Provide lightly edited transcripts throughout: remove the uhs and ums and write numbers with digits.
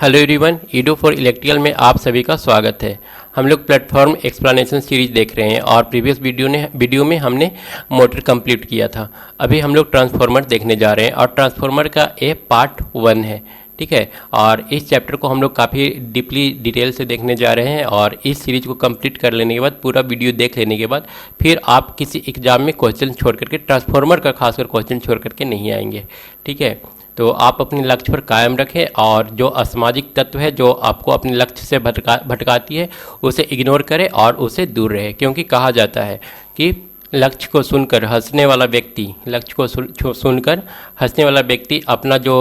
Hello everyone, ईडो for electrical में आप सभी का स्वागत है। हम लोग प्लेटफॉर्म एक्सप्लेनेशन सीरीज देख रहे हैं और प्रीवियस वीडियो में हमने मोटर कंप्लीट किया था। अभी हम लोग ट्रांसफार्मर देखने जा रहे हैं और ट्रांसफार्मर का ये पार्ट 1 है, ठीक है। और इस चैप्टर को हम लोग काफ़ी डीपली डिटेल से देखने जा रहे हैं और इस सीरीज को कंप्लीट कर लेने के बाद, पूरा वीडियो देख लेने के बाद फिर आप किसी एग्जाम में क्वेश्चन छोड़ करके, ट्रांसफार्मर का खासकर क्वेश्चन छोड़ करके नहीं आएंगे, ठीक है। तो आप अपने लक्ष्य पर कायम रखें और जो असामाजिक तत्व है जो आपको अपने लक्ष्य से भटकाती है उसे इग्नोर करें और उसे दूर रहे, क्योंकि कहा जाता है कि लक्ष्य को सुनकर हंसने वाला व्यक्ति अपना जो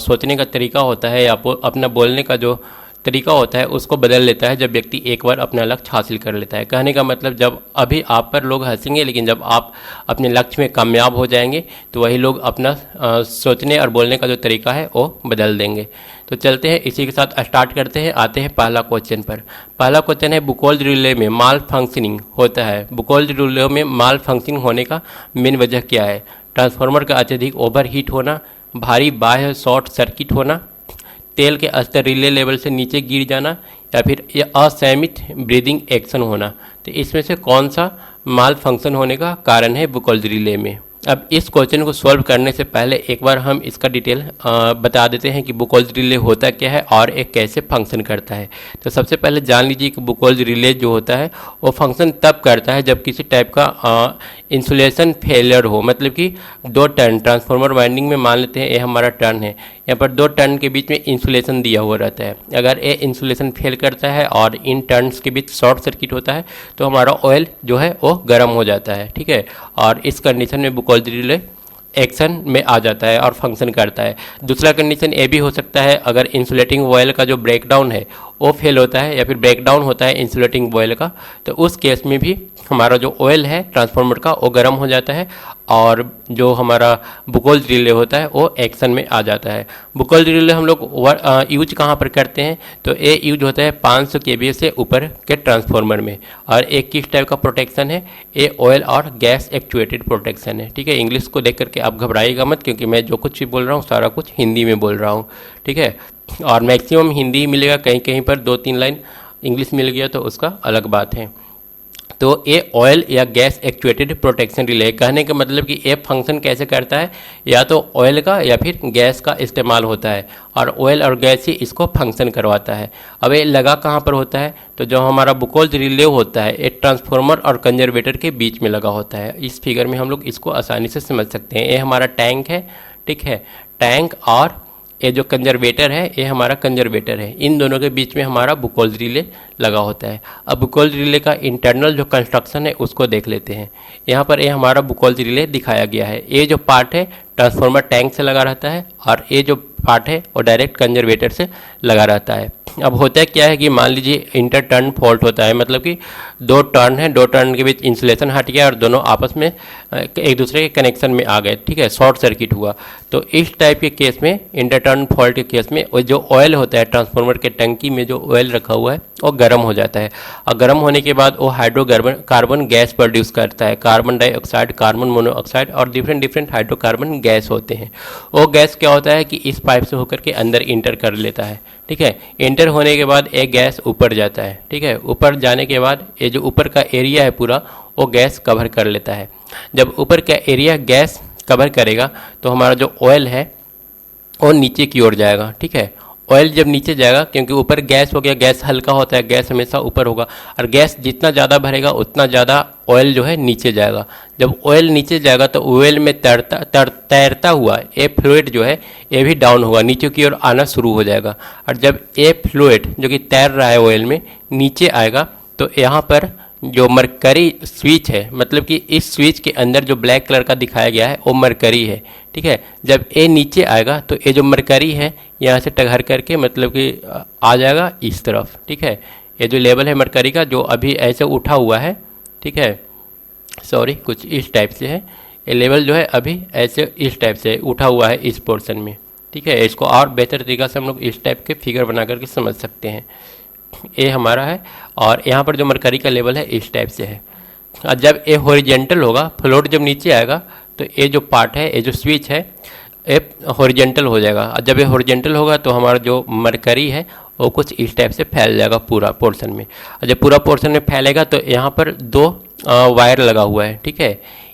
सोचने का तरीका होता है या अपना बोलने का जो तरीका होता है उसको बदल लेता है जब व्यक्ति एक बार अपना लक्ष्य हासिल कर लेता है। कहने का मतलब, जब अभी आप पर लोग हंसेंगे, लेकिन जब आप अपने लक्ष्य में कामयाब हो जाएंगे तो वही लोग अपना सोचने और बोलने का जो तरीका है वो बदल देंगे। तो चलते हैं, इसी के साथ स्टार्ट करते हैं। आते हैं पहला क्वेश्चन पर। पहला क्वेश्चन है, बुकोल्ज रिले में माल फंक्शनिंग होता है। बुकोल्ज रिले में माल फंक्शनिंग होने का मेन वजह क्या है? ट्रांसफार्मर का अत्यधिक ओवर हीट होना, भारी बाह्य शॉर्ट सर्किट होना, तेल के स्तर रिले लेवल से नीचे गिर जाना, या फिर असंयमित ब्रीदिंग एक्शन होना। तो इसमें से कौन सा माल फंक्शन होने का कारण है बुकोल्ज रिले में? अब इस क्वेश्चन को सॉल्व करने से पहले एक बार हम इसका डिटेल बता देते हैं कि बुकोल्ज रिले होता क्या है और एक कैसे फंक्शन करता है। तो सबसे पहले जान लीजिए कि बुकोल्ज रिले जो होता है वो फंक्शन तब करता है जब किसी टाइप का इंसुलेशन फेलियर हो। मतलब कि दो टर्न, ट्रांसफार्मर वाइंडिंग में मान लेते हैं ये हमारा टर्न है, यहाँ पर दो टर्न के बीच में इंसुलेशन दिया हुआ रहता है। अगर ये इंसुलेशन फेल करता है और इन टर्न्स के बीच शॉर्ट सर्किट होता है तो हमारा ऑयल जो है वो गर्म हो जाता है, ठीक है। और इस कंडीशन में बुकोल्ज रिले एक्शन में आ जाता है और फंक्शन करता है। दूसरा कंडीशन ये भी हो सकता है, अगर इंसुलेटिंग ऑयल का जो ब्रेकडाउन है वो फेल होता है या फिर ब्रेकडाउन होता है इंसुलेटिंग ऑयल का, तो उस केस में भी हमारा जो ऑयल है ट्रांसफार्मर का वो गर्म हो जाता है और जो हमारा बुकोल्ज रिले होता है वो एक्शन में आ जाता है। बुकोल्ज रिले हम लोग यूज कहाँ पर करते हैं? तो ये यूज होता है 500 kVA से ऊपर के ट्रांसफार्मर में। और एक किस टाइप का प्रोटेक्शन है? ये ऑयल और गैस एक्चुएटेड प्रोटेक्शन है, ठीक है। इंग्लिश को देख करके आप घबराइएगा मत, क्योंकि मैं जो कुछ भी बोल रहा हूँ सारा कुछ हिंदी में बोल रहा हूँ, ठीक है। और मैक्सिमम हिंदी मिलेगा, कहीं कहीं पर 2-3 लाइन इंग्लिश मिल गया तो उसका अलग बात है। तो ये ऑयल या गैस एक्चुएटेड प्रोटेक्शन रिले, कहने का मतलब कि ये फंक्शन कैसे करता है, या तो ऑयल का या फिर गैस का इस्तेमाल होता है और ऑयल और गैस ही इसको फंक्शन करवाता है। अब ये लगा कहाँ पर होता है? तो जो हमारा बुकोल्ज रिले होता है ये ट्रांसफार्मर और कंजर्वेटर के बीच में लगा होता है। इस फिगर में हम लोग इसको आसानी से समझ सकते हैं। ये हमारा टैंक है, ठीक है। टैंक और ये जो कंजर्वेटर है ये हमारा कंजर्वेटर है, इन दोनों के बीच में हमारा बुकोल्ज रिले लगा होता है। अब बुकोल्ज रिले का इंटरनल जो कंस्ट्रक्शन है उसको देख लेते हैं। यहाँ पर ये हमारा बुकोल्ज रिले दिखाया गया है। ये जो पार्ट है ट्रांसफार्मर टैंक से लगा रहता है और ये जो पार्ट है वो डायरेक्ट कंजर्वेटर से लगा रहता है। अब होता है क्या है कि मान लीजिए इंटर टर्न फॉल्ट होता है, मतलब कि दो टर्न है, दो टर्न के बीच इंसुलेशन हट गया और दोनों आपस में एक दूसरे के कनेक्शन में आ गए, ठीक है, शॉर्ट सर्किट हुआ। तो इस टाइप के केस में, इंटर टर्न फॉल्ट के केस में, वो जो ऑयल होता है ट्रांसफार्मर के टंकी में जो ऑयल रखा हुआ है वो गर्म हो जाता है और गर्म होने के बाद वो हाइड्रोकार्बन गैस प्रोड्यूस करता है। कार्बन डाइऑक्साइड, कार्बन मोनोऑक्साइड और डिफरेंट हाइड्रोकार्बन गैस होते हैं। वो गैस क्या होता है कि इस पाइप से होकर के अंदर इंटर कर लेता है, ठीक है। इंटर होने के बाद एक गैस ऊपर जाता है, ठीक है। ऊपर जाने के बाद ये जो ऊपर का एरिया है पूरा वो गैस कवर कर लेता है। जब ऊपर का एरिया गैस कवर करेगा तो हमारा जो ऑयल है वो नीचे की ओर जाएगा, ठीक है। ऑयल जब नीचे जाएगा, क्योंकि ऊपर गैस हो गया, गैस हल्का होता है, गैस हमेशा ऊपर होगा और गैस जितना ज़्यादा भरेगा उतना ज़्यादा ऑयल जो है नीचे जाएगा। जब ऑयल नीचे जाएगा तो ऑयल में तैरता हुआ ये फ्लूइड जो है ये भी डाउन होगा, नीचे की ओर आना शुरू हो जाएगा। और जब ये फ्लूइड जो कि तैर रहा है ऑयल में नीचे आएगा तो यहाँ पर जो मरकरी स्विच है, मतलब कि इस स्विच के अंदर जो ब्लैक कलर का दिखाया गया है वो मरकरी है, ठीक है। जब ये नीचे आएगा तो ये जो मरकरी है यहाँ से टघर करके मतलब कि आ जाएगा इस तरफ, ठीक है। ये जो लेवल है मरकरी का जो अभी ऐसे उठा हुआ है, ठीक है, सॉरी कुछ इस टाइप से है, ये लेवल जो है अभी ऐसे इस टाइप से उठा हुआ है इस पोर्शन में, ठीक है। इसको और बेहतर तरीक़ा से हम लोग इस टाइप के फिगर बना करके समझ सकते हैं। ये हमारा है और यहाँ पर जो मरकरी का लेवल है इस टाइप से है। और जब ये हॉरिजेंटल होगा, फ्लोट जब नीचे आएगा तो ये जो पार्ट है, ये जो स्विच है, ये हॉरिजेंटल हो जाएगा। और जब ये हॉरिजेंटल होगा तो हमारा जो मरकरी है वो कुछ इस टाइप से फैल जाएगा पूरा पोर्शन में। और जब पूरा पोर्शन में फैलेगा तो यहाँ पर दो वायर लगा हुआ है, ठीक है।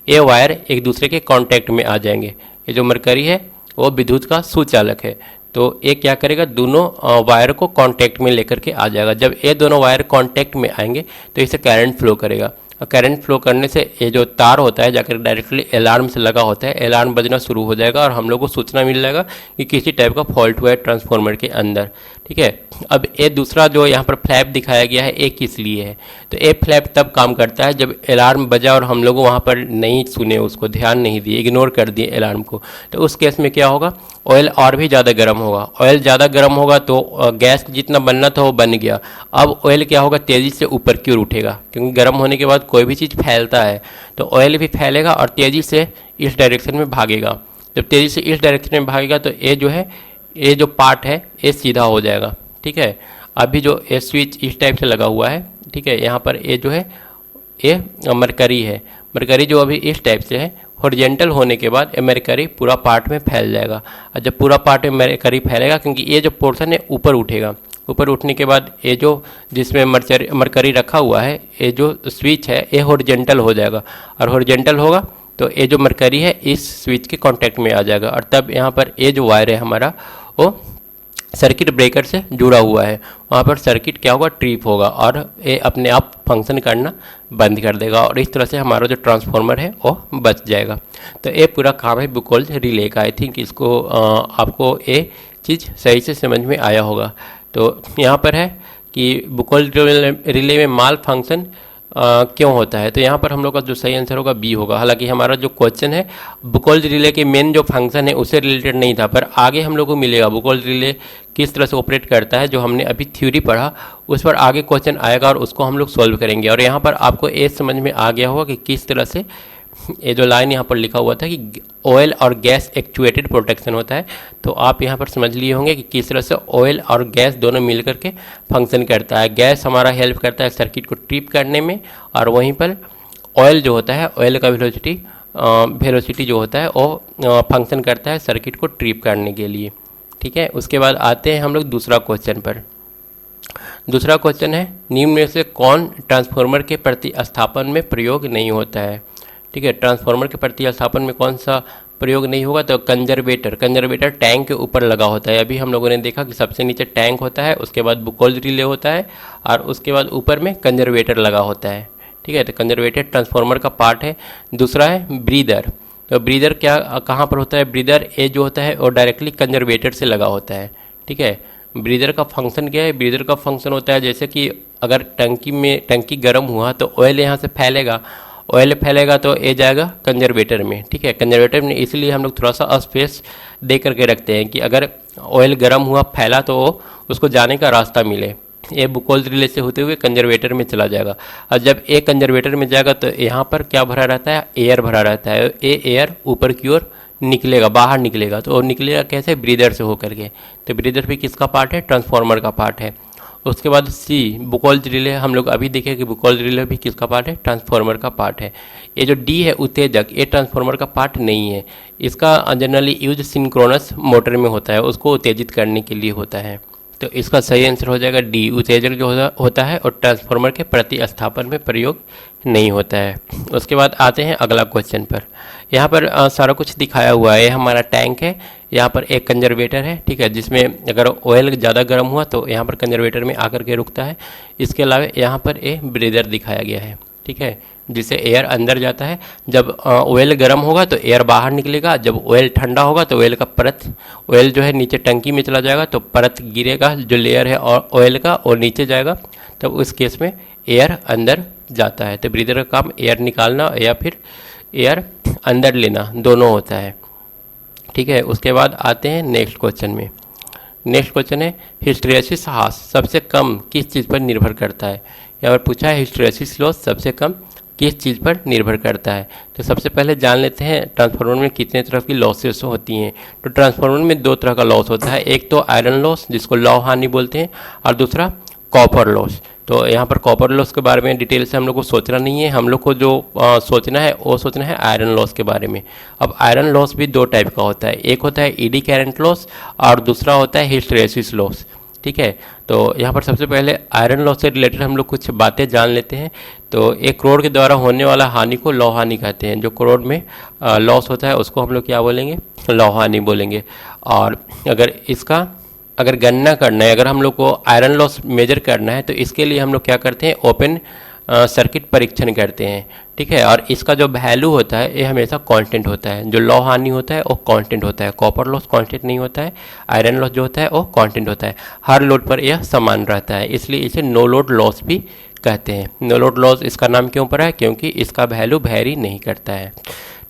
ये वायर एक दूसरे के कांटेक्ट में आ जाएंगे। ये जो मरकरी है वो विद्युत का सुचालक है, तो ये क्या करेगा, दोनों वायर को कांटेक्ट में लेकर के आ जाएगा। जब ये दोनों वायर कांटेक्ट में आएंगे तो इससे करंट फ्लो करेगा, और करंट फ्लो करने से ये जो तार होता है जाकर डायरेक्टली अलार्म से लगा होता है, अलार्म बजना शुरू हो जाएगा और हम लोग को सूचना मिल जाएगा कि किसी टाइप का फॉल्ट हुआ है ट्रांसफार्मर के अंदर, ठीक है। अब ये दूसरा जो यहाँ पर फ्लैप दिखाया गया है ये किस लिए है, तो ये फ्लैप तब काम करता है जब अलार्म बजा और हम लोग वहाँ पर नहीं सुने, उसको ध्यान नहीं दिए, इग्नोर कर दिए अलार्म को, तो उस केस में क्या होगा, ऑयल और भी ज़्यादा गर्म होगा। ऑयल ज़्यादा गर्म होगा तो गैस जितना बनना था वो बन गया। अब ऑयल क्या होगा, तेज़ी से ऊपर की ओर उठेगा, क्योंकि गर्म होने के बाद कोई भी चीज़ फैलता है तो ऑयल भी फैलेगा और तेज़ी से इस डायरेक्शन में भागेगा। जब तेज़ी से इस डायरेक्शन में भागेगा तो ये जो है, ये जो पार्ट है ये सीधा हो जाएगा, ठीक है। अभी जो ये स्विच इस टाइप से लगा हुआ है, ठीक है, यहाँ पर ये जो है ये मरकरी है। मरकरी जो अभी इस टाइप से है, हॉरिजेंटल होने के बाद ये मरकरी पूरा पार्ट में फैल जाएगा। और जब पूरा पार्ट में मरकरी फैलेगा, क्योंकि ये जो पोर्शन है ऊपर उठेगा, ऊपर उठने के बाद ये जो जिसमें मरकरी रखा हुआ है, ये जो स्विच है ये हॉरिजेंटल हो जाएगा, और हॉरिजेंटल होगा तो ये जो मरकरी है इस स्विच के कांटेक्ट में आ जाएगा, और तब यहाँ पर ये जो वायर है हमारा वो सर्किट ब्रेकर से जुड़ा हुआ है, वहाँ पर सर्किट क्या होगा, ट्रिप होगा और ये अपने आप फंक्शन करना बंद कर देगा, और इस तरह से हमारा जो ट्रांसफार्मर है वो बच जाएगा। तो ये पूरा काम है बुकोल्ज रिले का। आई थिंक इसको आपको ये चीज़ सही से समझ में आया होगा। तो यहाँ पर है कि बुकोल्ज रिले में माल फंक्शन क्यों होता है, तो यहाँ पर हम लोग का जो सही आंसर होगा बी होगा। हालांकि हमारा जो क्वेश्चन है बुकोल्ज रिले के मेन जो फंक्शन है उससे रिलेटेड नहीं था, पर आगे हम लोग को मिलेगा बुकोल्ज रिले किस तरह से ऑपरेट करता है, जो हमने अभी थ्योरी पढ़ा उस पर आगे क्वेश्चन आएगा और उसको हम लोग सॉल्व करेंगे। और यहाँ पर आपको ये समझ में आ गया होगा कि किस तरह से ये जो लाइन यहाँ पर लिखा हुआ था कि ऑयल और गैस एक्चुएटेड प्रोटेक्शन होता है, तो आप यहाँ पर समझ लिए होंगे कि किस तरह से ऑयल और गैस दोनों मिल करके फंक्शन करता है। गैस हमारा हेल्प करता है सर्किट को ट्रिप करने में, और वहीं पर ऑयल जो होता है, ऑयल का वेलोसिटी जो होता है वो फंक्शन करता है सर्किट को ट्रिप करने के लिए, ठीक है। उसके बाद आते हैं हम लोग दूसरा क्वेश्चन पर। दूसरा क्वेश्चन है, निम्न में से कौन ट्रांसफार्मर के प्रतिस्थापन में प्रयोग नहीं होता है, ठीक है। ट्रांसफार्मर के प्रतिस्थापन में कौन सा प्रयोग नहीं होगा, तो कंजर्वेटर टैंक के ऊपर लगा होता है। अभी हम लोगों ने देखा कि सबसे नीचे टैंक होता है, उसके बाद बुकोल्ज रिले होता है, और उसके बाद ऊपर में कंजर्वेटर लगा होता है, ठीक है। तो कंजर्वेटर ट्रांसफार्मर का पार्ट है। दूसरा है ब्रीदर, तो ब्रीदर क्या कहाँ पर होता है, ब्रीदर ये जो होता है वो डायरेक्टली कंजर्वेटर से लगा होता है, ठीक है। ब्रीदर का फंक्शन क्या है, ब्रीदर का फंक्शन होता है जैसे कि अगर टंकी गर्म हुआ तो ऑयल यहाँ से फैलेगा, ऑयल फैलेगा तो ये जाएगा कंजर्वेटर में, ठीक है। कंजर्वेटर में इसलिए हम लोग थोड़ा सा स्पेस दे करके रखते हैं कि अगर ऑयल गर्म हुआ फैला तो उसको जाने का रास्ता मिले। ये बुकोल्ज रिले से होते हुए कंजर्वेटर में चला जाएगा, और जब ये कंजर्वेटर में जाएगा तो यहाँ पर क्या भरा रहता है, एयर भरा रहता है। ये एयर ऊपर की ओर निकलेगा, बाहर निकलेगा, तो निकलेगा कैसे, ब्रीदर से होकर के। तो ब्रीदर भी किसका पार्ट है, ट्रांसफार्मर का पार्ट है। उसके बाद सी बुकोल्ज रिले, हम लोग अभी देखें कि बुकोल्ज रिले भी किसका पार्ट है, ट्रांसफार्मर का पार्ट है। ये जो डी है उत्तेजक, ये ट्रांसफार्मर का पार्ट नहीं है। इसका जनरली यूज सिंक्रोनस मोटर में होता है, उसको उत्तेजित करने के लिए होता है। तो इसका सही आंसर हो जाएगा डी, उत्तेजक जो होता है और ट्रांसफार्मर के प्रतिस्थापन में प्रयोग नहीं होता है। उसके बाद आते हैं अगला क्वेश्चन पर। यहाँ पर सारा कुछ दिखाया हुआ है, हमारा टैंक है, यहाँ पर एक कंजर्वेटर है, ठीक है, जिसमें अगर ऑयल ज़्यादा गर्म हुआ तो यहाँ पर कंजर्वेटर में आकर के रुकता है। इसके अलावा यहाँ पर एक ब्रीदर दिखाया गया है, ठीक है, जिससे एयर अंदर जाता है। जब ऑयल गर्म होगा तो एयर बाहर निकलेगा, जब ऑयल ठंडा होगा तो ऑयल का परत, ऑयल जो है नीचे टंकी में चला जाएगा तो परत गिरेगा जो लेयर है ऑयल का, और नीचे जाएगा, तब उस केस में एयर अंदर जाता है। तो ब्रीदर का काम एयर निकालना या फिर एयर अंदर लेना दोनों होता है, ठीक है। उसके बाद आते हैं नेक्स्ट क्वेश्चन में। नेक्स्ट क्वेश्चन है, हिस्टेरेसिस ह्रास सबसे कम किस चीज़ पर निर्भर करता है। यहाँ पर पूछा है हिस्टेरेसिस लॉस सबसे कम किस चीज़ पर निर्भर करता है। तो सबसे पहले जान लेते हैं ट्रांसफार्मर में कितने तरह की लॉसेस होती हैं। तो ट्रांसफार्मर में दो तरह का लॉस होता है, एक तो आयरन लॉस जिसको लौह हानि बोलते हैं, और दूसरा कॉपर लॉस, तो यहाँ पर कॉपर लॉस के बारे में डिटेल से हम लोग को सोचना नहीं है, हम लोग को जो सोचना है वो सोचना है आयरन लॉस के बारे में। अब आयरन लॉस भी दो टाइप का होता है, एक होता है ईडी करंट लॉस और दूसरा होता है हिस्टैरिसीस लॉस। ठीक है, तो यहाँ पर सबसे पहले आयरन लॉस से रिलेटेड हम लोग कुछ बातें जान लेते हैं। तो एक क्रोड के द्वारा होने वाला हानि को लौह हानि कहते हैं। जो क्रोड में लॉस होता है उसको हम लोग क्या बोलेंगे, लौह हानि बोलेंगे। और अगर गणना करना है, अगर हम लोग को आयरन लॉस मेजर करना है, तो इसके लिए हम लोग क्या करते हैं, ओपन सर्किट परीक्षण करते हैं। ठीक है, और इसका जो वैल्यू होता है ये हमेशा कांस्टेंट होता है। जो लौह हानि होता है वो कांस्टेंट होता है, कॉपर लॉस कांस्टेंट नहीं होता है, आयरन लॉस जो होता है वो कांस्टेंट होता है। हर लोड पर यह समान रहता है, इसलिए इसे नो लोड लॉस भी कहते हैं। नो लोड लॉस इसका नाम क्यों पड़ा है, क्योंकि इसका वैल्यू वेरी नहीं करता है।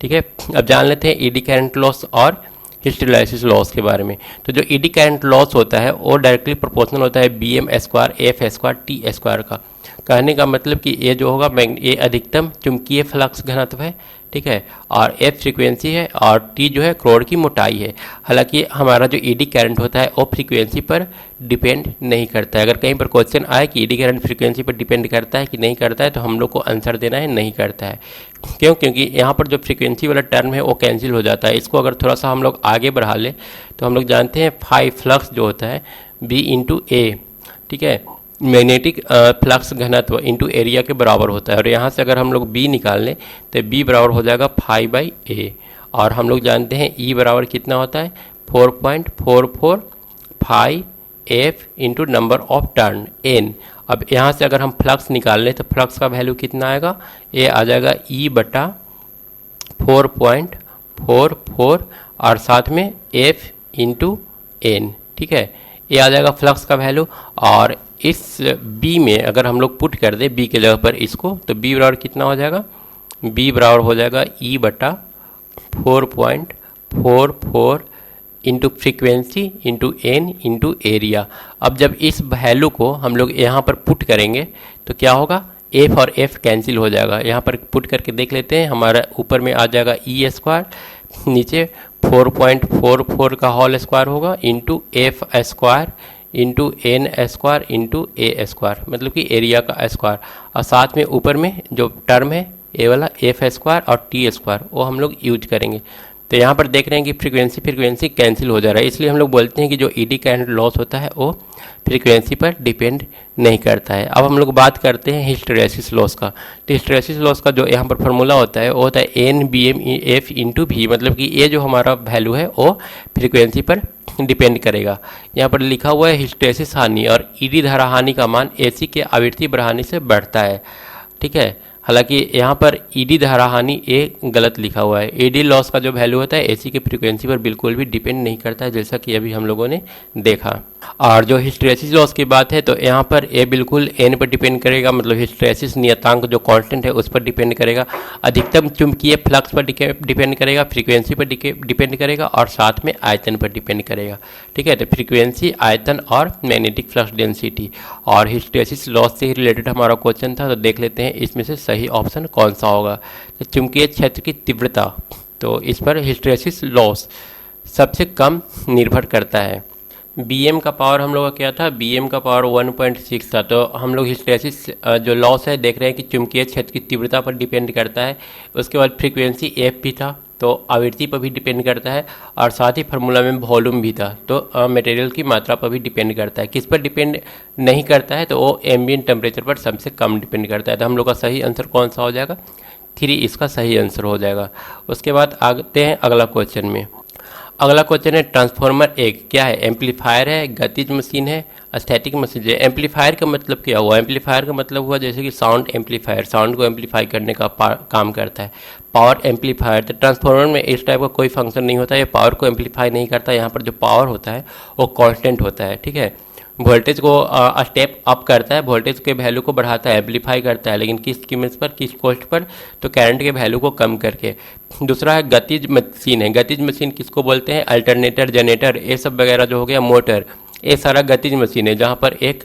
ठीक है, अब जान लेते हैं ईडी करंट लॉस और हिस्टैरिसीस लॉस के बारे में। तो जो ईडी करंट लॉस होता है वो डायरेक्टली प्रोपोर्शनल होता है B M square F square T square का। कहने का मतलब कि ये जो होगा ये अधिकतम चुंबकीय फ्लक्स घनत्व है। ठीक है, और एफ फ्रीक्वेंसी है और टी जो है क्रोड की मोटाई है। हालांकि हमारा जो ईडी करंट होता है वो फ्रीक्वेंसी पर डिपेंड नहीं करता है। अगर कहीं पर क्वेश्चन आए कि ईडी करंट फ्रीक्वेंसी पर डिपेंड करता है कि नहीं करता है, तो हम लोग को आंसर देना है नहीं करता है। क्यों, क्योंकि यहाँ पर जो फ्रीक्वेंसी वाला टर्म है वो कैंसिल हो जाता है। इसको अगर थोड़ा सा हम लोग आगे बढ़ा ले तो हम लोग जानते हैं फाई फ्लक्स जो होता है बी इंटू ए, ठीक है, मैग्नेटिक फ्लक्स घनत्व इंटू एरिया के बराबर होता है। और यहाँ से अगर हम लोग बी निकाल लें तो बी बराबर हो जाएगा फाई बाई ए। और हम लोग जानते हैं ई बराबर कितना होता है 4.44 F into number of turn N. अब यहाँ से अगर हम फ्लक्स निकाल लें तो फ्लक्स का वैल्यू कितना आएगा, ये आ जाएगा ई बटा 4.44 और साथ में एफ इंटू एन। ठीक है, ये आ जाएगा फ्लक्स का वैल्यू। और इस बी में अगर हम लोग पुट कर दें बी के जगह पर इसको, तो बी बराबर कितना हो जाएगा, बी बराबर हो जाएगा ई बटा 4.44 into frequency into N into area. अब जब इस वैल्यू को हम लोग यहाँ पर पुट करेंगे तो क्या होगा, एफ और एफ कैंसिल हो जाएगा। यहाँ पर पुट करके देख लेते हैं, हमारा ऊपर में आ जाएगा ई स्क्वायर, नीचे 4.44 का होल स्क्वायर होगा into f square into n square into a square, मतलब कि एरिया का स्क्वायर। और साथ में ऊपर में जो टर्म है ए वाला एफ स्क्वायर और टी स्क्वायर वो हम लोग यूज करेंगे। तो यहाँ पर देख रहे हैं कि फ्रीक्वेंसी कैंसिल हो जा रहा है, इसलिए हम लोग बोलते हैं कि जो ईडी करंट लॉस होता है वो फ्रीक्वेंसी पर डिपेंड नहीं करता है। अब हम लोग बात करते हैं हिस्टैरिसीस लॉस का। तो हिस्टैरिसीस लॉस का जो यहाँ पर फार्मूला होता है वो होता है N B M F into भी, मतलब कि ये जो हमारा वैल्यू है वो फ्रीक्वेंसी पर डिपेंड करेगा। यहाँ पर लिखा हुआ है हिस्टैरिसीस हानि और ईडी धारा हानि का मान एसी के आवृत्ति बढ़ाने से बढ़ता है। ठीक है, हालांकि यहाँ पर ईडी धारा हानि ये गलत लिखा हुआ है। ईडी लॉस का जो वैल्यू होता है एसी की फ्रीक्वेंसी पर बिल्कुल भी डिपेंड नहीं करता है, जैसा कि अभी हम लोगों ने देखा। और जो हिस्टैरिसीस लॉस की बात है तो यहाँ पर ये बिल्कुल एन पर डिपेंड करेगा, मतलब हिस्टैरिसीस नियतांक जो कांस्टेंट है उस पर डिपेंड करेगा। अधिकतम चुंबकीय फ्लक्स पर डिपेंड करेगा, फ्रीक्वेंसी पर डिपेंड करेगा और साथ में आयतन पर डिपेंड करेगा। ठीक है, तो फ्रीक्वेंसी, आयतन और मैग्नेटिक फ्लक्स डेंसिटी। और हिस्टैरिसीस लॉस से ही रिलेटेड हमारा क्वेश्चन था, तो देख लेते हैं इसमें से सही ऑप्शन कौन सा होगा। तो चुंबकीय क्षेत्र की तीव्रता, तो इस पर हिस्टैरिसीस लॉस सबसे कम निर्भर करता है। बीएम का पावर हम लोग का क्या था, बीएम का पावर 1.6 था। तो हम लोग हिस्टैरिसीस जो लॉस है देख रहे हैं कि चुंबकीय क्षेत्र की तीव्रता पर डिपेंड करता है। उसके बाद फ्रीक्वेंसी एफ भी था, तो आवृत्ति पर भी डिपेंड करता है। और साथ ही फार्मूला में वॉल्यूम भी था, तो मटेरियल की मात्रा पर भी डिपेंड करता है। किस पर डिपेंड नहीं करता है, तो वो एम्बिएंट टेम्परेचर पर सबसे कम डिपेंड करता है। तो हम लोग का सही आंसर कौन सा हो जाएगा, 3 इसका सही आंसर हो जाएगा। उसके बाद आते हैं अगला क्वेश्चन में। अगला क्वेश्चन है ट्रांसफार्मर एक क्या है, एम्पलीफायर है, गतिज मशीन है, स्टैटिक मशीन है। एम्पलीफायर का मतलब क्या हुआ, एम्पलीफायर का मतलब हुआ जैसे कि साउंड एम्पलीफायर, साउंड को एम्पलीफाई करने का काम करता है। पावर एम्पलीफायर, तो ट्रांसफार्मर में इस टाइप का कोई फंक्शन नहीं होता है, ये पावर को एम्पलीफाई नहीं करता। यहाँ पर जो पावर होता है वो कांस्टेंट होता है। ठीक है, वोल्टेज को स्टेप अप करता है, वोल्टेज के वैल्यू को बढ़ाता है, एम्पलीफाई करता है, लेकिन किस कीमत पर, किस कॉस्ट पर, तो करंट के वैल्यू को कम करके। दूसरा है गतिज मशीन है। गतिज मशीन किसको बोलते हैं, अल्टरनेटर, जनरेटर, ये सब वगैरह जो हो गया, मोटर, ये सारा गतिज मशीन है, जहाँ पर एक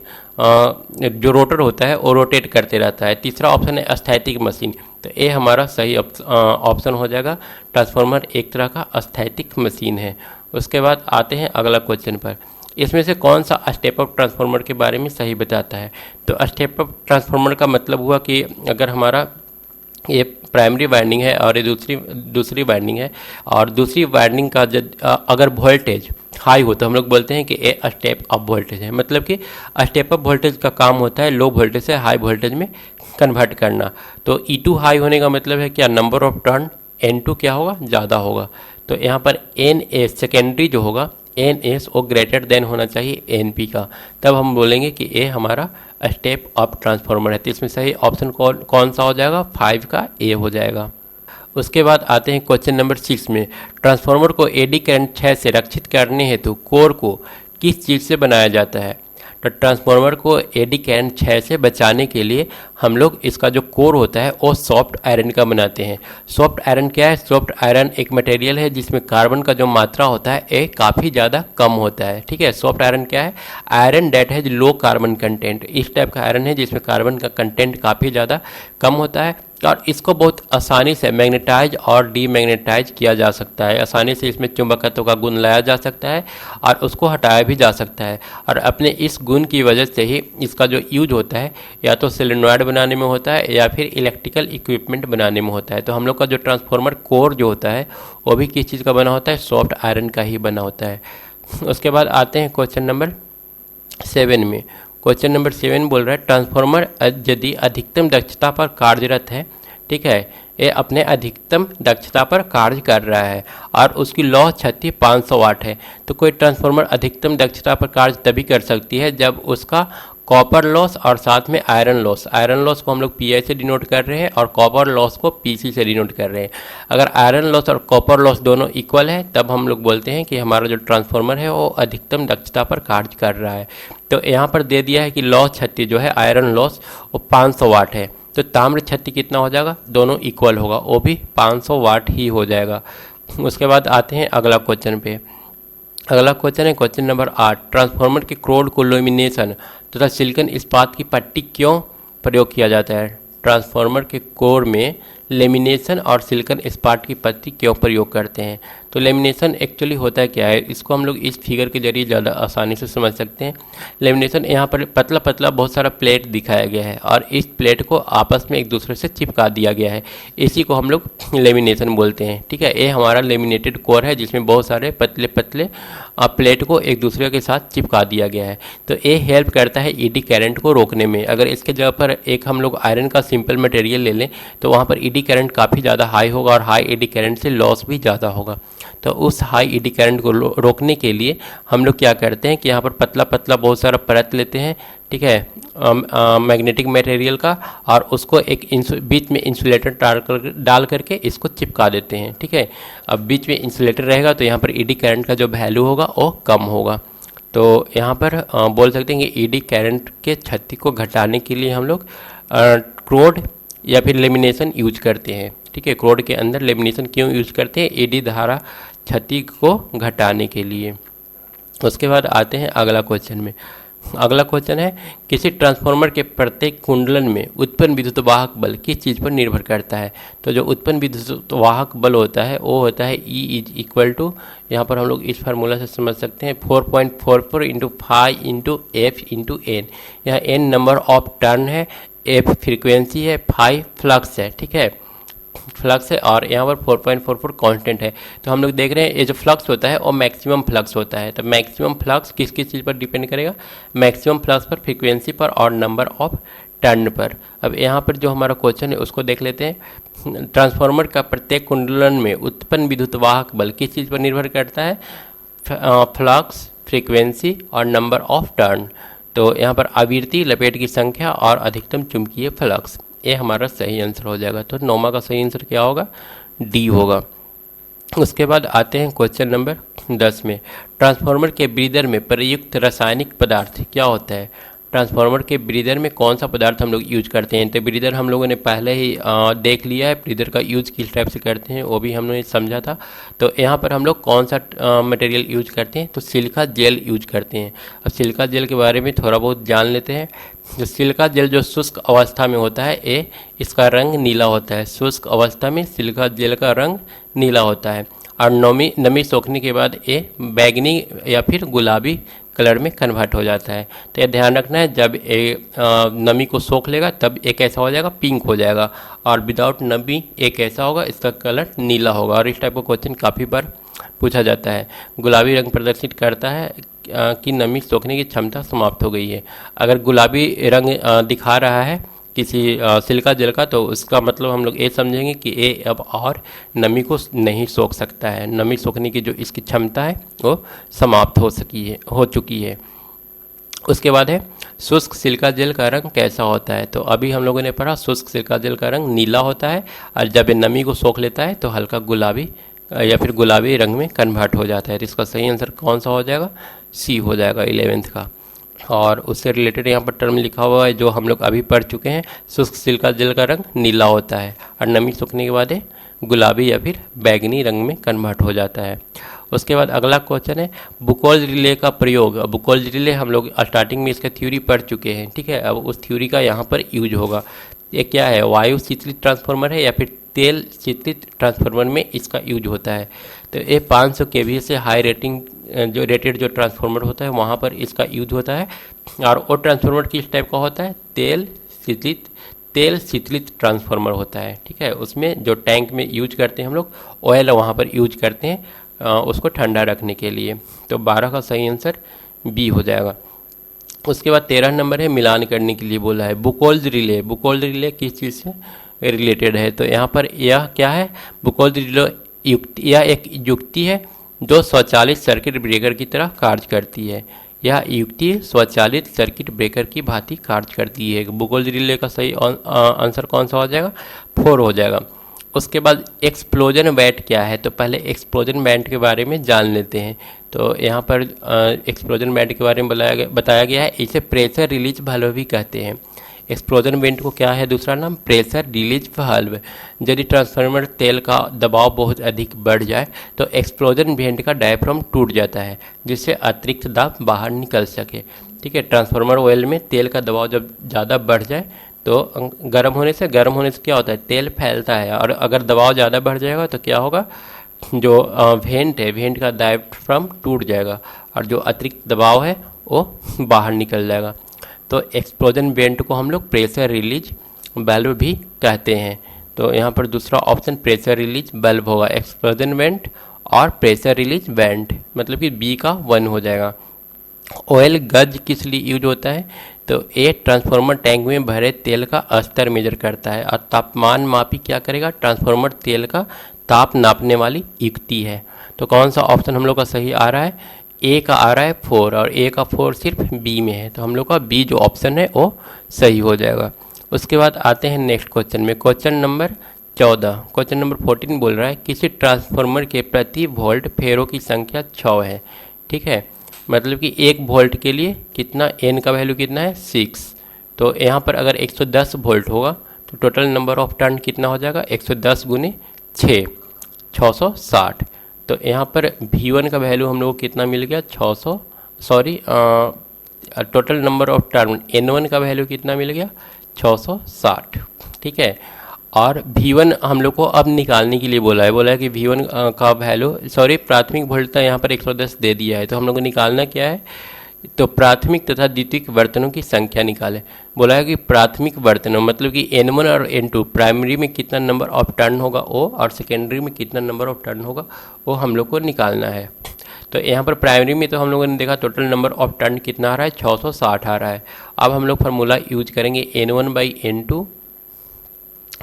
जो रोटर होता है वो रोटेट करते रहता है। तीसरा ऑप्शन है स्थैतिक मशीन, तो ये हमारा सही ऑप्शन हो जाएगा। ट्रांसफार्मर एक तरह का स्थैतिक मशीन है। उसके बाद आते हैं अगला क्वेश्चन पर। इसमें से कौन सा स्टेप अप ट्रांसफार्मर के बारे में सही बताता है? तो स्टेप अप ट्रांसफार्मर का मतलब हुआ कि अगर हमारा ये प्राइमरी वाइंडिंग है और ये दूसरी वाइंडिंग है, और दूसरी वाइंडिंग का अगर वोल्टेज हाई हो तो हम लोग बोलते हैं कि ये स्टेप अप वोल्टेज है। मतलब कि स्टेप अप वोल्टेज का काम होता है लो वोल्टेज से हाई वोल्टेज में कन्वर्ट करना। तो E2 हाई होने का मतलब है क्या, नंबर ऑफ टर्न N2 क्या होगा, ज़्यादा होगा। तो यहाँ पर NS सेकेंडरी जो होगा NS वो ग्रेटर देन होना चाहिए NP का, तब हम बोलेंगे कि ये हमारा स्टेप अप ट्रांसफार्मर है। तो इसमें सही ऑप्शन कौन सा हो जाएगा, 5 का A हो जाएगा। उसके बाद आते हैं क्वेश्चन नंबर 6 में, ट्रांसफार्मर को एडी करंट 6 से रक्षित करने हेतु कोर को किस चीज़ से बनाया जाता है? तो ट्रांसफार्मर को एडी करंट 6 से बचाने के लिए हम लोग इसका जो कोर होता है वो सॉफ्ट आयरन का बनाते हैं। सॉफ्ट आयरन क्या है? सॉफ्ट आयरन एक मटेरियल है जिसमें कार्बन का जो मात्रा होता है ये काफ़ी ज़्यादा कम होता है। ठीक है, सॉफ्ट आयरन क्या है? आयरन डेट है लो कार्बन कंटेंट, इस टाइप का आयरन है जिसमें कार्बन का कंटेंट काफ़ी ज़्यादा कम होता है, और इसको बहुत आसानी से मैग्नेटाइज और डीमैग्नेटाइज किया जा सकता है। आसानी से इसमें चुंबकत्व का गुण लाया जा सकता है और उसको हटाया भी जा सकता है। और अपने इस गुण की वजह से ही इसका जो यूज होता है या तो सोलेनॉइड बनाने में होता है या फिर इलेक्ट्रिकल इक्विपमेंट बनाने में होता है। तो हम लोग का जो ट्रांसफार्मर कोर जो होता है वो भी किस चीज़ का बना होता है? सॉफ्ट आयरन का ही बना होता है। उसके बाद आते हैं क्वेश्चन नंबर 7 में। क्वेश्चन नंबर 7 बोल रहा है ट्रांसफार्मर यदि अधिकतम दक्षता पर कार्यरत है, ठीक है, ये अपने अधिकतम दक्षता पर कार्य कर रहा है और उसकी लौ शक्ति 500 वाट है, तो कोई ट्रांसफार्मर अधिकतम दक्षता पर कार्य तभी कर सकती है जब उसका कॉपर लॉस और साथ में आयरन लॉस को हम लोग PI से डिनोट कर रहे हैं और कॉपर लॉस को PC से डिनोट कर रहे हैं। अगर आयरन लॉस और कॉपर लॉस दोनों इक्वल है तब हम लोग बोलते हैं कि हमारा जो ट्रांसफार्मर है वो अधिकतम दक्षता पर कार्य कर रहा है। तो यहाँ पर दे दिया है कि लौ शक्ति जो है आयरन लॉस वो 500 वाट है, तो ताम्र शक्ति कितना हो जाएगा? दोनों इक्वल होगा, वो भी 500 वाट ही हो जाएगा। उसके बाद आते हैं अगला क्वेश्चन पे। अगला क्वेश्चन है क्वेश्चन नंबर 8, ट्रांसफार्मर के क्रोड को लेमिनेशन तथा सिलिकॉन इस्पात की पट्टी क्यों प्रयोग किया जाता है? ट्रांसफार्मर के कोर में लेमिनेशन और सिलिकॉन इस्पात की पट्टी क्यों प्रयोग करते हैं? तो लेमिनेशन एक्चुअली होता है क्या है, इसको हम लोग इस फिगर के जरिए ज़्यादा आसानी से समझ सकते हैं। लेमिनेशन यहाँ पर पतला पतला बहुत सारा प्लेट दिखाया गया है और इस प्लेट को आपस में एक दूसरे से चिपका दिया गया है, इसी को हम लोग लेमिनेशन बोलते हैं। ठीक है, ये हमारा लेमिनेटेड कोर है जिसमें बहुत सारे पतले पतले प्लेट को एक दूसरे के साथ चिपका दिया गया है। तो ये हेल्प करता है ईडी करंट को रोकने में। अगर इसके जगह पर एक हम लोग आयरन का सिंपल मटेरियल ले लें तो वहाँ पर ईडी करंट काफ़ी ज़्यादा हाई होगा और हाई ईडी करंट से लॉस भी ज़्यादा होगा। तो उस हाई ईडी करंट को रोकने के लिए हम लोग क्या करते हैं कि यहाँ पर पतला पतला बहुत सारा परत लेते हैं, ठीक है, मैग्नेटिक मटेरियल का, और उसको एक बीच में इंसुलेटर डाल करके इसको चिपका देते हैं। ठीक है, अब बीच में इंसुलेटर रहेगा तो यहाँ पर ईडी करंट का जो वैल्यू होगा वो कम होगा। तो यहाँ पर बोल सकते हैं कि ईडी करंट के क्षति को घटाने के लिए हम लोग क्रोड या फिर लेमिनेशन यूज करते हैं। ठीक है, क्रोड के अंदर लेमिनेशन क्यों यूज करते हैं? ईडी धारा क्षति को घटाने के लिए। उसके बाद आते हैं अगला क्वेश्चन में। अगला क्वेश्चन है किसी ट्रांसफार्मर के प्रत्येक कुंडलन में उत्पन्न विद्युत वाहक बल किस चीज़ पर निर्भर करता है? तो जो उत्पन्न विद्युत वाहक बल होता है वो होता है E इज इक्वल टू, यहाँ पर हम लोग इस फार्मूला से समझ सकते हैं 4.44 into 5 into F into N। यहाँ N नंबर ऑफ टर्न है, F फ्रीक्वेंसी है, 5 फ्लक्स है। ठीक है, फ्लक्स है और यहाँ पर 4.44 कांस्टेंट है। तो हम लोग देख रहे हैं ये जो फ्लक्स होता है वो मैक्सिमम फ्लक्स होता है। तो मैक्सिमम फ्लक्स किस किस चीज़ पर डिपेंड करेगा? मैक्सिमम फ्लक्स पर, फ्रीक्वेंसी पर और नंबर ऑफ टर्न पर। अब यहाँ पर जो हमारा क्वेश्चन है उसको देख लेते हैं। ट्रांसफार्मर का प्रत्येक कुंडलन में उत्पन्न विद्युत वाहक बल किस चीज़ पर निर्भर करता है? फ्लक्स, फ्रीक्वेंसी और नंबर ऑफ टर्न। तो यहाँ पर आवृत्ति, लपेट की संख्या और अधिकतम चुंबकीय फ्लक्स, ये हमारा सही आंसर हो जाएगा। तो नौमा का सही आंसर क्या होगा? डी होगा। उसके बाद आते हैं क्वेश्चन नंबर 10 में। ट्रांसफार्मर के ब्रीदर में प्रयुक्त रासायनिक पदार्थ क्या होता है? ट्रांसफार्मर के ब्रीदर में कौन सा पदार्थ हम लोग यूज करते हैं? तो ब्रीदर हम लोगों ने पहले ही देख लिया है, ब्रीदर का यूज किस टाइप से करते हैं वो भी हमने समझा था। तो यहाँ पर हम लोग कौन सा मटेरियल यूज करते हैं? तो सिलिका जेल यूज करते हैं। अब सिलिका जेल के बारे में थोड़ा बहुत जान लेते हैं। जो सिलिका जेल जो शुष्क अवस्था में होता है ये इसका रंग नीला होता है। शुष्क अवस्था में सिलिका जेल का रंग नीला होता है और नमी सोखने के बाद ये बैगनी या फिर गुलाबी कलर में कन्वर्ट हो जाता है। तो ये ध्यान रखना है, जब नमी को सोख लेगा तब एक ऐसा हो जाएगा पिंक हो जाएगा, और विदाउट नमी एक ऐसा होगा इसका कलर नीला होगा। और इस टाइप का क्वेश्चन काफ़ी बार पूछा जाता है। गुलाबी रंग प्रदर्शित करता है कि नमी सोखने की क्षमता समाप्त हो गई है। अगर गुलाबी रंग दिखा रहा है किसी सिलिका जेल का, तो उसका मतलब हम लोग ये समझेंगे कि ये अब और नमी को नहीं सोख सकता है, नमी सोखने की जो इसकी क्षमता है वो समाप्त हो चुकी है। उसके बाद है शुष्क सिलिका जेल का रंग कैसा होता है। तो अभी हम लोगों ने पढ़ा शुष्क सिलिका जेल का रंग नीला होता है, और जब ये नमी को सोख लेता है तो हल्का गुलाबी या फिर गुलाबी रंग में कन्वर्ट हो जाता है। तो इसका सही आंसर कौन सा हो जाएगा, सी हो जाएगा 11th का। और उससे रिलेटेड यहाँ पर टर्म लिखा हुआ है जो हम लोग अभी पढ़ चुके हैं, शुष्क सिलिका जेल का रंग नीला होता है और नमी सूखने के बाद गुलाबी या फिर बैगनी रंग में कन्वर्ट हो जाता है। उसके बाद अगला क्वेश्चन है बुकोल्ज रिले का प्रयोग। बुकोल्ज रिले हम लोग स्टार्टिंग में इसका थ्योरी पढ़ चुके हैं, ठीक है। अब उस थ्योरी का यहाँ पर यूज होगा। ये क्या है, वायु शीतलित ट्रांसफार्मर है या फिर तेल शीतलित ट्रांसफार्मर में इसका यूज होता है। तो ये 500 kVA से हाई रेटिंग जो रेटेड जो ट्रांसफार्मर होता है वहाँ पर इसका यूज होता है। और वो ट्रांसफार्मर किस टाइप का होता है, तेल शीतलित ट्रांसफार्मर होता है, ठीक है। उसमें जो टैंक में यूज करते हैं हम लोग, ऑयल वहाँ पर यूज करते हैं उसको ठंडा रखने के लिए। तो 12 का सही आंसर बी हो जाएगा। उसके बाद 13 नंबर है मिलान करने के लिए बोला है। बुकोल्ज रिले, बुकोल्ज रिले किस चीज़ से रिलेटेड है। तो यहाँ पर यह क्या है, बुकोल्ज रिले युक्ति, यह एक युक्ति है जो स्वचालित सर्किट ब्रेकर की तरह कार्य करती है। यह युक्ति स्वचालित सर्किट ब्रेकर की भांति कार्य करती है। बुकोल्ज रिले का सही आंसर कौन सा हो जाएगा, 4 हो जाएगा। उसके बाद एक्सप्लोजन बैंड क्या है। तो पहले एक्सप्लोजन बैंड के बारे में जान लेते हैं। तो यहाँ पर एक्सप्लोजन बैंड के बारे में बताया गया है, इसे प्रेशर रिलीज वाल्व भी कहते हैं। एक्सप्लोजन वेंट को क्या है दूसरा नाम, प्रेशर रिलीज वाल्व। यदि ट्रांसफार्मर तेल का दबाव बहुत अधिक बढ़ जाए तो एक्सप्लोजन वेंट का डायफ्राम टूट जाता है जिससे अतिरिक्त दाब बाहर निकल सके, ठीक है। ट्रांसफार्मर ऑयल में तेल का दबाव जब ज़्यादा बढ़ जाए तो गर्म होने से क्या होता है, तेल फैलता है। और अगर दबाव ज़्यादा बढ़ जाएगा तो क्या होगा, जो वेंट है, वेंट का डायफ्राम टूट जाएगा और जो अतिरिक्त दबाव है वो बाहर निकल जाएगा। तो एक्सप्लोजन वेंट को हम लोग प्रेशर रिलीज वाल्व भी कहते हैं। तो यहाँ पर दूसरा ऑप्शन प्रेशर रिलीज वाल्व होगा, एक्सप्लोजन वेंट और प्रेशर रिलीज वेंट, मतलब कि बी का 1 हो जाएगा। ऑयल गज किस लिए यूज होता है। तो ये ट्रांसफार्मर टैंक में भरे तेल का स्तर मेजर करता है और तापमान मापी क्या करेगा, ट्रांसफार्मर तेल का ताप नापने वाली युक्ति है। तो कौन सा ऑप्शन हम लोग का सही आ रहा है, ए का आ रहा है 4 और ए का 4 सिर्फ बी में है। तो हम लोग का बी जो ऑप्शन है वो सही हो जाएगा। उसके बाद आते हैं नेक्स्ट क्वेश्चन में, क्वेश्चन नंबर 14। क्वेश्चन नंबर 14 बोल रहा है किसी ट्रांसफार्मर के प्रति वोल्ट फेरों की संख्या 6 है, ठीक है। मतलब कि 1 वोल्ट के लिए कितना, एन का वैल्यू कितना है 6। तो यहाँ पर अगर 110 वोल्ट होगा तो टोटल नंबर ऑफ टर्न कितना हो जाएगा, 110 गुने 6, 660। तो यहाँ पर V1 का वैल्यू हम लोग को कितना मिल गया, 600, sorry total number of turn N1 का वैल्यू कितना मिल गया, 660, ठीक है। और V1 हम लोग को अब निकालने के लिए बोला है कि V1 का वैल्यू, सॉरी प्राथमिक वोल्टता यहाँ पर 110 दे दिया है। तो हम लोग को निकालना क्या है, तो प्राथमिक तथा द्वितीयक वर्तनों की संख्या निकालें। बोला है कि प्राथमिक वर्तनों मतलब कि N1 और N2, प्राइमरी में कितना नंबर ऑफ टर्न होगा वो, और सेकेंडरी में कितना नंबर ऑफ टर्न होगा वो हम लोग को निकालना है। तो यहाँ पर प्राइमरी में तो हम लोगों ने देखा टोटल नंबर ऑफ टर्न कितना आ रहा है, 660 आ रहा है। अब हम लोग फार्मूला यूज करेंगे N1/N2,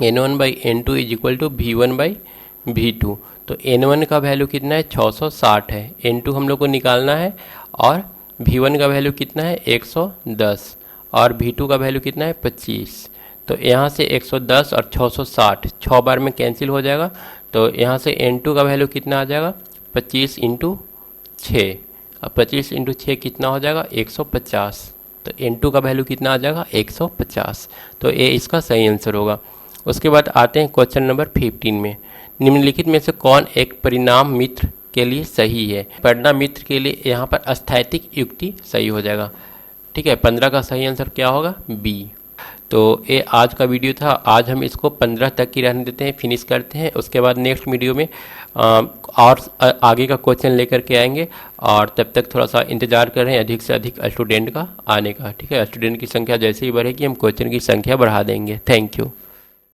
N1/N2 is equal to V1/V2। तो N1 का वैल्यू कितना है, 660 है, N2 हम लोग को निकालना है, और V1 का वैल्यू कितना है 110 और V2 का वैल्यू कितना है 25। तो यहाँ से 110 और 660 6 बार में कैंसिल हो जाएगा। तो यहाँ से N2 का वैल्यू कितना आ जाएगा, 25 × 6, और 25 × 6 कितना हो जाएगा 150। तो N2 का वैल्यू कितना आ जाएगा 150। तो ये इसका सही आंसर होगा। उसके बाद आते हैं क्वेश्चन नंबर 15 में, निम्नलिखित में से कौन एक परिणाम मित्र के लिए सही है। परिणाम मित्र के लिए यहाँ पर स्थैतिक युक्ति सही हो जाएगा, ठीक है। 15 का सही आंसर क्या होगा, बी। तो ये आज का वीडियो था। आज हम इसको 15 तक ही रहने देते हैं, फिनिश करते हैं। उसके बाद नेक्स्ट वीडियो में और आगे का क्वेश्चन लेकर के आएंगे। और तब तक थोड़ा सा इंतज़ार कर रहे हैं अधिक से अधिक स्टूडेंट का आने का। ठीक है, स्टूडेंट की संख्या जैसे ही बढ़ेगी हम क्वेश्चन की संख्या बढ़ा देंगे। Thank you.